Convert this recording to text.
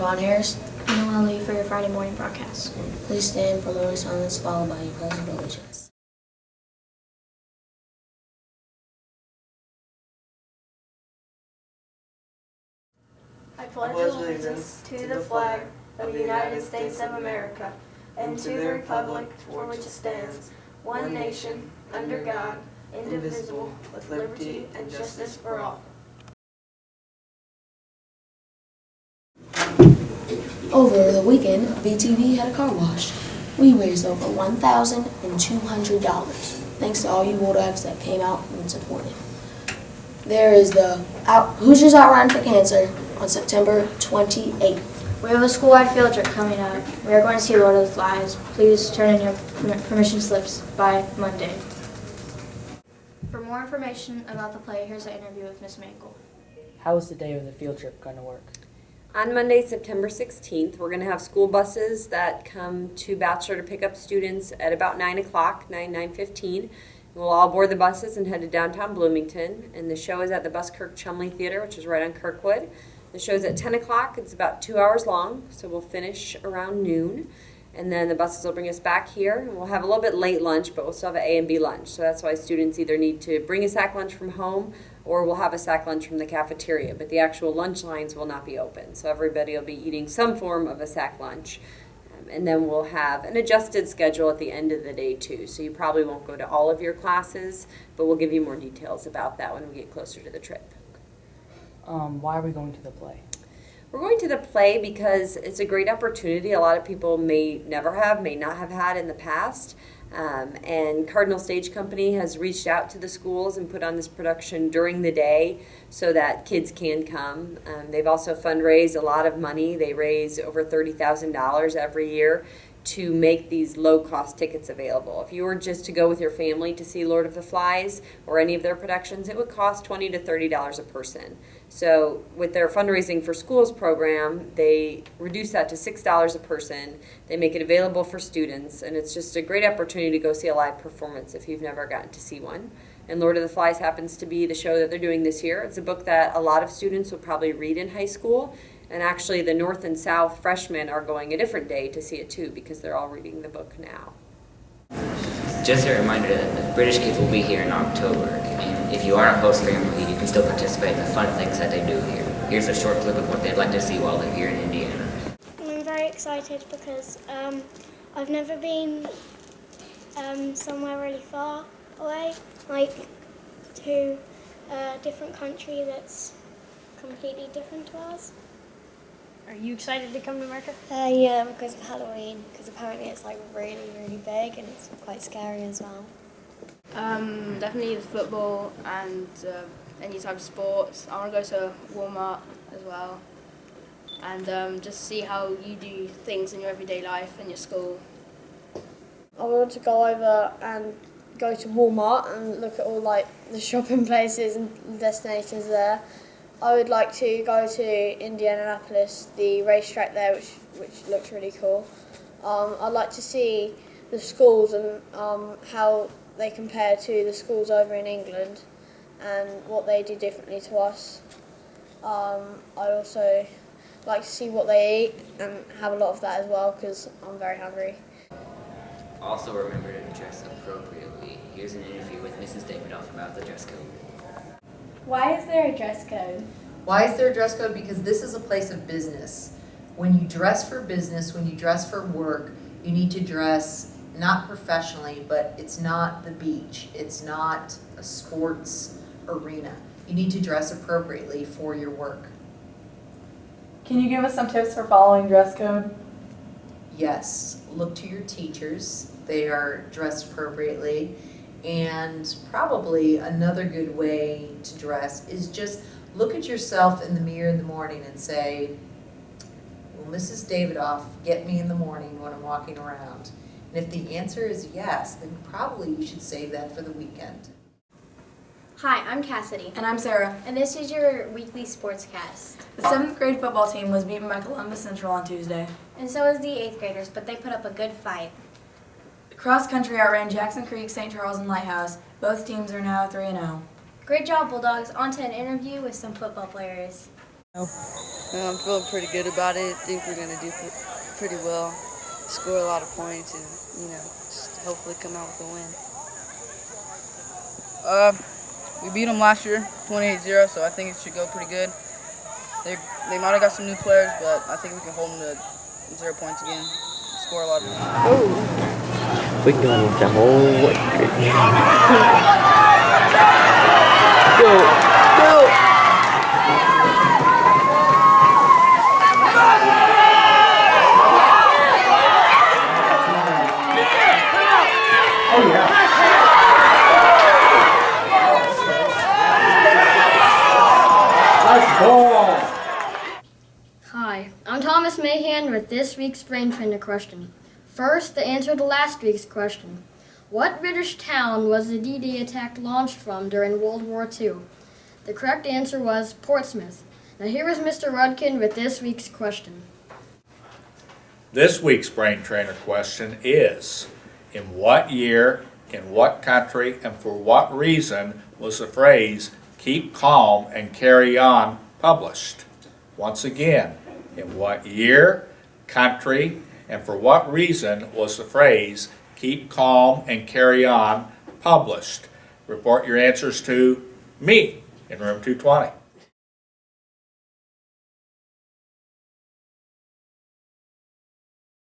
Ron Harris. And Noel Lee for your Friday morning broadcast. Please stand for a moment of silence followed by your pledge of allegiance. I pledge allegiance to the flag of the United States of America and to the republic for which it stands, one nation, under God, indivisible, with liberty and justice for all. Over the weekend, BTV had a car wash. We raised over $1,200 thanks to all you Bulldogs that came out and supported. There is the Hoosiers Outrun for Cancer on September 28th. We have a school-wide field trip coming up. We are going to see Lord of the Flies. Please turn in your permission slips by Monday. For more information about the play, here's an interview with Miss Mankel. How is the day of the field trip going to work? On Monday, September 16th, we're going to have school buses that come to Batchelor to pick up students at about 9 o'clock, 9:15. We'll all board the buses and head to downtown Bloomington. And the show is at the Buskirk Chumley Theater, which is right on Kirkwood. The show's at 10 o'clock. It's about 2 hours long, so we'll finish around noon. And then the buses will bring us back here. And we'll have a little bit late lunch, but we'll still have an A and B lunch. So that's why students either need to bring a sack lunch from home or we'll have a sack lunch from the cafeteria. But the actual lunch lines will not be open. So everybody will be eating some form of a sack lunch. And then we'll have an adjusted schedule at the end of the day too. So you probably won't go to all of your classes, but we'll give you more details about that when we get closer to the trip. Why are we going to the play? We're going to the play because it's a great opportunity a lot of people may not have had in the past. And Cardinal Stage Company has reached out to the schools and put on this production during the day so that kids can come. They've also fundraised a lot of money. They raise over $30,000 every year to make these low-cost tickets available. If you were just to go with your family to see Lord of the Flies or any of their productions, it would cost $20 to $30 a person. So with their fundraising for schools program, they reduce that to $6 a person. They make it available for students, and it's just a great opportunity to go see a live performance if you've never gotten to see one. And Lord of the Flies happens to be the show that they're doing this year. It's a book that a lot of students will probably read in high school. And actually the North and South freshmen are going a different day to see it too because they're all reading the book now. Just a reminder that the British kids will be here in October, and if you are a host family, you can still participate in the fun things that they do here. Here's a short clip of what they'd like to see while they're here in Indiana. I'm very excited because I've never been somewhere really far away, like to a different country that's completely different to ours. Are you excited to come to America? Yeah, because of Halloween, because apparently it's like really, really big and it's quite scary as well. Definitely the football and any type of sports. I want to go to Walmart as well and just see how you do things in your everyday life and your school. I want to go over and go to Walmart and look at all like the shopping places and destinations there. I would like to go to Indianapolis, the racetrack there, which looks really cool. I'd like to see the schools and how they compare to the schools over in England and what they do differently to us. I'd also like to see what they eat and have a lot of that as well because I'm very hungry. Also remember to dress appropriately. Here's an interview with Mrs. Davidoff about the dress code. Why is there a dress code? Why is there a dress code? Because this is a place of business. When you dress for business, when you dress for work, you need to dress not professionally, but it's not the beach. It's not a sports arena. You need to dress appropriately for your work. Can you give us some tips for following dress code? Yes, look to your teachers. They are dressed appropriately. And probably another good way to dress is just look at yourself in the mirror in the morning and say, will Mrs. Davidoff get me in the morning when I'm walking around? And if the answer is yes, then probably you should save that for the weekend. Hi, I'm Cassidy. And I'm Sarah. And this is your weekly sportscast. The 7th grade football team was beaten by Columbus Central on Tuesday. And so is the 8th graders, but they put up a good fight. Cross country outran Jackson Creek, St. Charles, and Lighthouse. Both teams are now 3-0. Great job, Bulldogs. On to an interview with some football players. I'm feeling pretty good about it. I think we're going to do pretty well, score a lot of points, and, just hopefully come out with a win. We beat them last year, 28-0, so I think it should go pretty good. They might have got some new players, but I think we can hold them to 0 points again, score a lot of points. We're going the whole way. Go! Hi, I'm Thomas Mahan with this week's Brain Trainer question. First, the answer to last week's question. What British town was the D-Day attack launched from during World War II? The correct answer was Portsmouth. Now here is Mr. Rudkin with this week's question. This week's Brain Trainer question is, in what year, in what country, and for what reason was the phrase, "keep calm and carry on," published? Once again, in what year, country, and for what reason was the phrase, "keep calm and carry on," published? Report your answers to me in room 220.